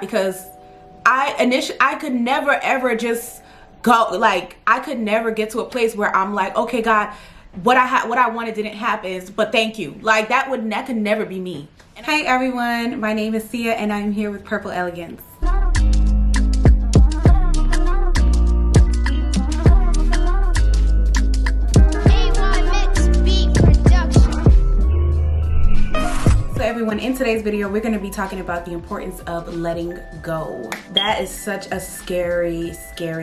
because I could never ever just go, like, I could never get to a place where I'm like, okay, God, what I wanted didn't happen, but thank you. Like, that could never be me. Hey everyone, my name is Sia and I'm here with Purple Elegance. So everyone, in today's video, we're going to be talking about the importance of letting go. That is such a scary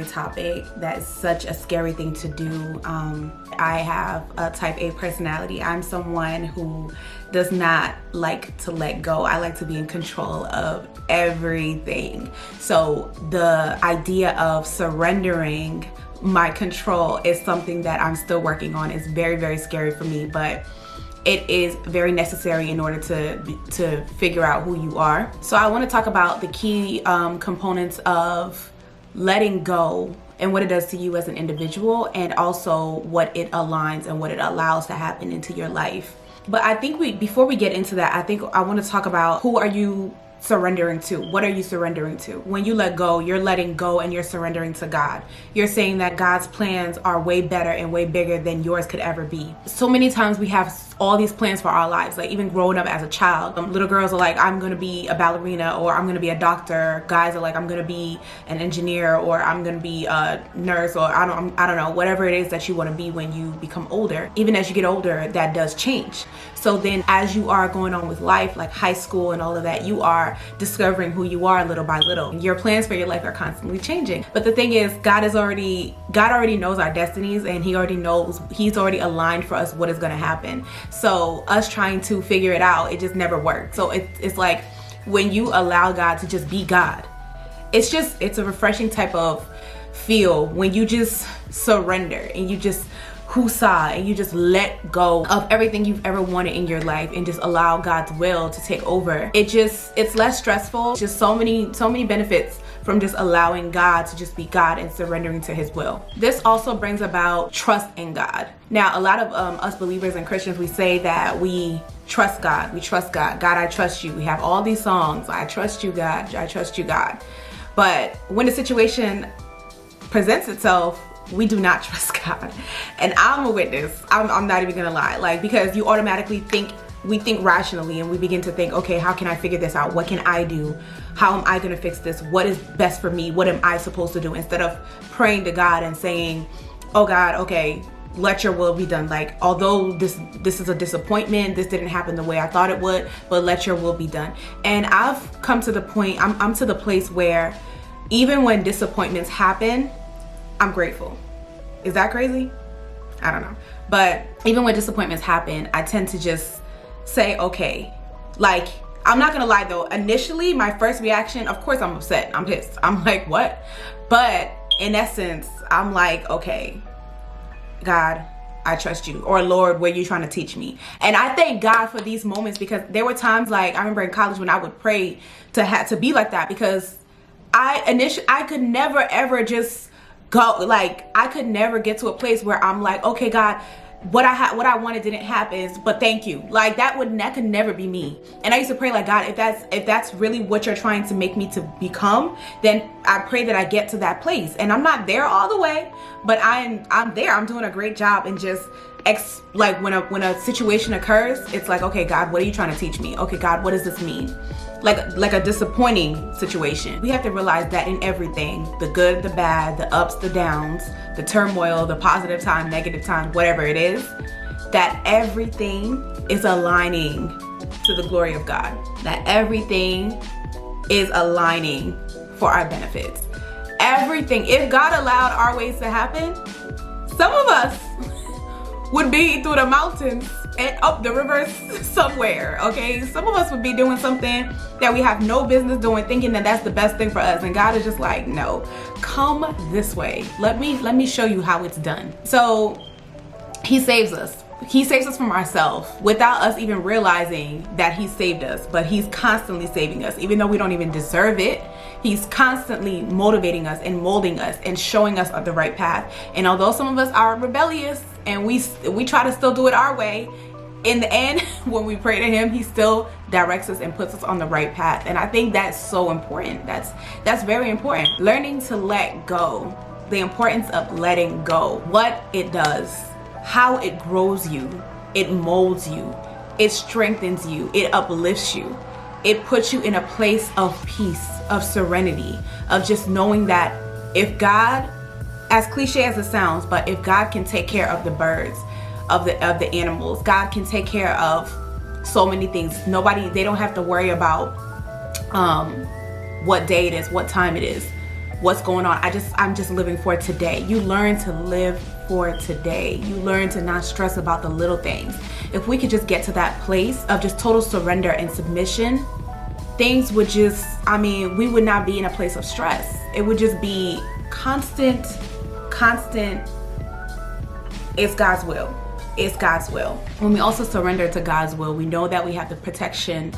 topic. That is such a scary thing to do. I have a type A personality. I'm someone who does not like to let go. I like to be in control of everything. So the idea of surrendering my control is something that I'm still working on. It's very scary for me, but it is very necessary in order to figure out who you are. So I want to talk about the key components of letting go and what it does to you as an individual, and also what it aligns and what it allows to happen into your life. But I think before we get into that, I want to talk about, who are you surrendering to? What are you surrendering to? When you let go, you're letting go and you're surrendering to God. You're saying that God's plans are way better and way bigger than yours could ever be. So many times we have all these plans for our lives, like even growing up as a child. Little girls are like, I'm gonna be a ballerina, or I'm gonna be a doctor. Guys are like, I'm gonna be an engineer, or I'm gonna be a nurse, or I don't know, whatever it is that you want to be when you become older. Even as you get older, that does change. So then as you are going on with life, like high school and all of that, you are discovering who you are little by little. Your plans for your life are constantly changing. But the thing is, God already knows our destinies, and He's already aligned for us what is gonna happen. So us trying to figure it out, it just never works. So it's like, when you allow God to just be God, it's a refreshing type of feel when you just surrender and you just husa and you just let go of everything you've ever wanted in your life and just allow God's will to take over. It's less stressful. Just so many benefits from just allowing God to just be God and surrendering to His will. This also brings about trust in God. Now, a lot of us believers and Christians, we say that we trust God. We trust God. God, I trust you. We have all these songs. I trust you, God. I trust you, God. But when the situation presents itself, we do not trust God. And I'm a witness. I'm not even gonna lie. Like, because you automatically we think rationally, and we begin to think, okay, how can I figure this out? What can I do? How am I gonna fix this? What is best for me? What am I supposed to do? Instead of praying to God and saying, oh God, okay, let your will be done. Like, although this is a disappointment, this didn't happen the way I thought it would, but let your will be done. And I've come to the point, I'm to the place where even when disappointments happen, I'm grateful. Is that crazy? I don't know. But even when disappointments happen, I tend to just say, okay, like, I'm not gonna lie though, initially my first reaction, of course I'm upset, I'm pissed, I'm like, what? But in essence, I'm like, okay, God, I trust you, or Lord, what are you trying to teach me? And I thank God for these moments, because there were times, like I remember in college when I would pray to be like that, because I could never ever just go, like, I could never get to a place where I'm like, okay, God, what I wanted didn't happen, but thank you. Like, that could never be me. And I used to pray like, God, if that's really what you're trying to make me to become, then I pray that I get to that place. And I'm not there all the way, but I'm there. I'm doing a great job. And just like when a situation occurs, it's like, okay, God, what are you trying to teach me? Okay, God, what does this mean? Like a disappointing situation. We have to realize that in everything, the good, the bad, the ups, the downs, the turmoil, the positive time, negative time, whatever it is, that everything is aligning to the glory of God. That everything is aligning for our benefits. Everything. If God allowed our ways to happen, some of us would be through the mountains and up the rivers somewhere, okay? Some of us would be doing something that we have no business doing, thinking that that's the best thing for us, and God is just like, no, come this way. Let me show you how it's done. So He saves us. He saves us from ourselves without us even realizing that He saved us, but He's constantly saving us, even though we don't even deserve it. He's constantly motivating us and molding us and showing us the right path. And although some of us are rebellious and we try to still do it our way, in the end, when we pray to him, he still directs us and puts us on the right path. And I think that's so important. That's very important. Learning to let go, the importance of letting go, what it does, how it grows you, it molds you, it strengthens you, it uplifts you. It puts you in a place of peace, of serenity, of just knowing that if God, as cliche as it sounds, but if God can take care of the birds, of the animals, God can take care of so many things. They don't have to worry about what day it is, what time it is, what's going on. I'm just living for today. You learn to live for today. You learn to not stress about the little things. If we could just get to that place of just total surrender and submission, things would just, we would not be in a place of stress. It would just be constant, it's God's will. It's God's will. When we also surrender to God's will, we know that we have the protection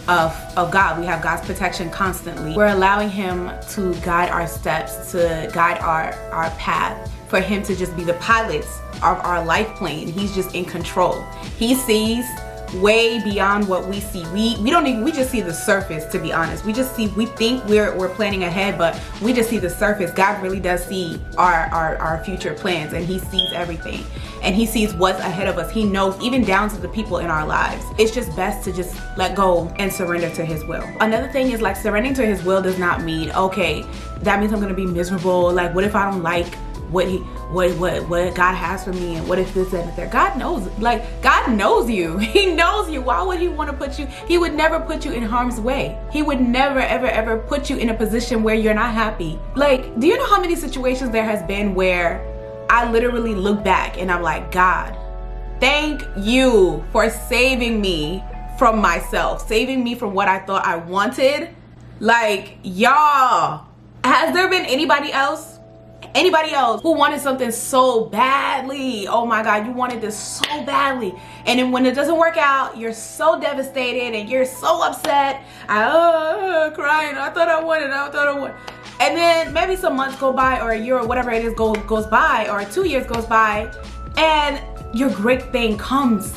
of God. We have God's protection constantly. We're allowing him to guide our steps, to guide our path, for him to just be the pilot of our life plane. He's just in control. He sees way beyond what we see. We just see the surface, to be honest. We think we're planning ahead, but we just see the surface. God really does see our future plans, and he sees everything, and he sees what's ahead of us. He knows, even down to the people in our lives. It's just best to just let go and surrender to his will. Another thing is, like, surrendering to his will does not mean, okay, that means I'm gonna be miserable. Like, what if I don't like what God has for me, and what if this and that? God knows, God knows you. He knows you. Why would he want to put you? He would never put you in harm's way. He would never ever put you in a position where you're not happy. Like, do you know how many situations there has been where I literally look back and I'm like, God, thank you for saving me from myself, saving me from what I thought I wanted. Like, y'all, has there been anybody else who wanted something so badly? Oh my God, you wanted this so badly, and then when it doesn't work out, you're so devastated and you're so upset, crying. I thought I wanted. And then maybe some months go by, or a year, or whatever it is goes by, or 2 years goes by, and your great thing comes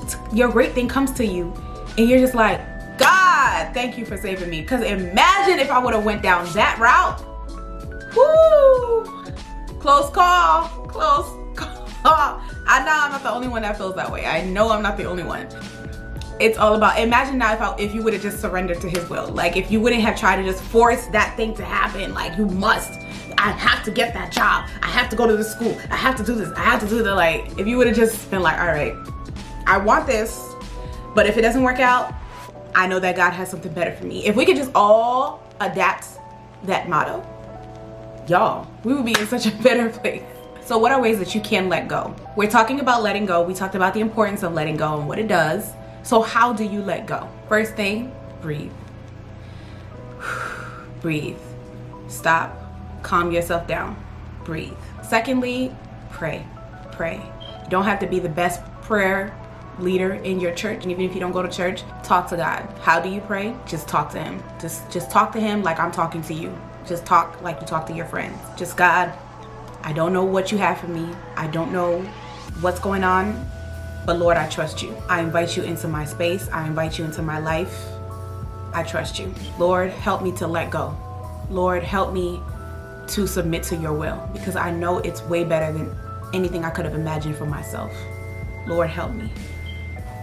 to you, and you're just like, God, thank you for saving me. Because imagine if I would have went down that route. Woo! Close call. I know I'm not the only one that feels that way. I know I'm not the only one. It's all about, imagine now if you would have just surrendered to his will. Like, if you wouldn't have tried to just force that thing to happen. Like, I have to get that job. I have to go to the school. I have to do this. I have to do that. Like, if you would have just been like, all right, I want this, but if it doesn't work out, I know that God has something better for me. If we could just all adapt that motto, y'all, we would be in such a better place. So what are ways that you can let go? We're talking about letting go. We talked about the importance of letting go and what it does. So how do you let go? First thing, breathe. Breathe. Stop. Calm yourself down. Breathe. Secondly, pray. You don't have to be the best prayer leader in your church, and even if you don't go to church, talk to God. How do you pray? Just talk to him. Just talk to him like I'm talking to you. Just talk like you talk to your friends. Just, God, I don't know what you have for me. I don't know what's going on, but Lord, I trust you. I invite you into my space. I invite you into my life. I trust you. Lord, help me to let go. Lord, help me to submit to your will, because I know it's way better than anything I could have imagined for myself. Lord, help me.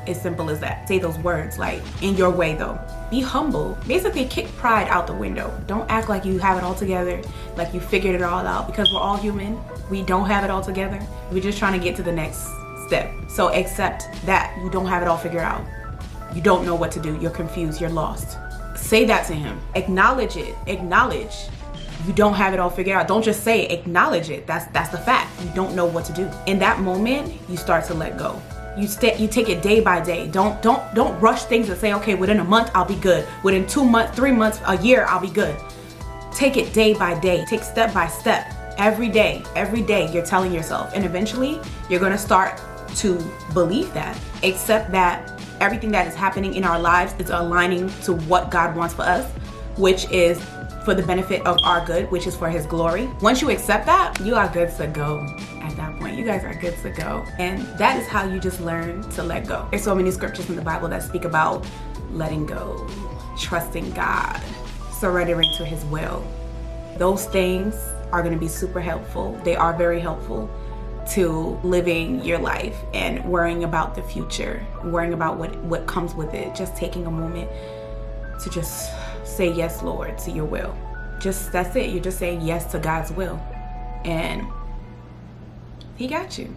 As simple as that. Say those words, like, in your way though. Be humble. Basically, kick pride out the window. Don't act like you have it all together, like you figured it all out, because we're all human. We don't have it all together. We're just trying to get to the next step. So accept that you don't have it all figured out. You don't know what to do. You're confused. You're lost. Say that to him. Acknowledge it. Acknowledge you don't have it all figured out. Don't just say it. Acknowledge it. That's the fact. You don't know what to do. In that moment, you start to let go. You take it day by day. Don't rush things and say, okay, within a month I'll be good. Within 2 months, 3 months, a year I'll be good. Take it day by day. Take step by step. Every day you're telling yourself, and eventually you're gonna start to believe that. Accept that everything that is happening in our lives is aligning to what God wants for us, which is for the benefit of our good, which is for his glory. Once you accept that, you are good to go. At that point, you guys are good to go. And that is how you just learn to let go. There's so many scriptures in the Bible that speak about letting go, trusting God, surrendering to his will. Those things are going to be super helpful. They are very helpful to living your life and worrying about the future, worrying about what comes with it. Just taking a moment to just say yes, Lord, to your will. That's it. You're just saying yes to God's will. And he got you.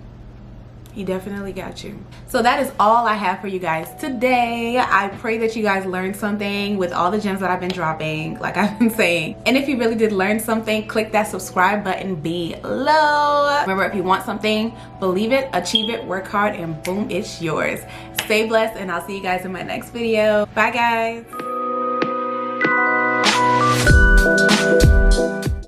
He definitely got you. So that is all I have for you guys today. I pray that you guys learned something with all the gems that I've been dropping, like I've been saying. And if you really did learn something, click that subscribe button below. Remember, if you want something, believe it, achieve it, work hard, and boom, it's yours. Stay blessed, and I'll see you guys in my next video. Bye, guys.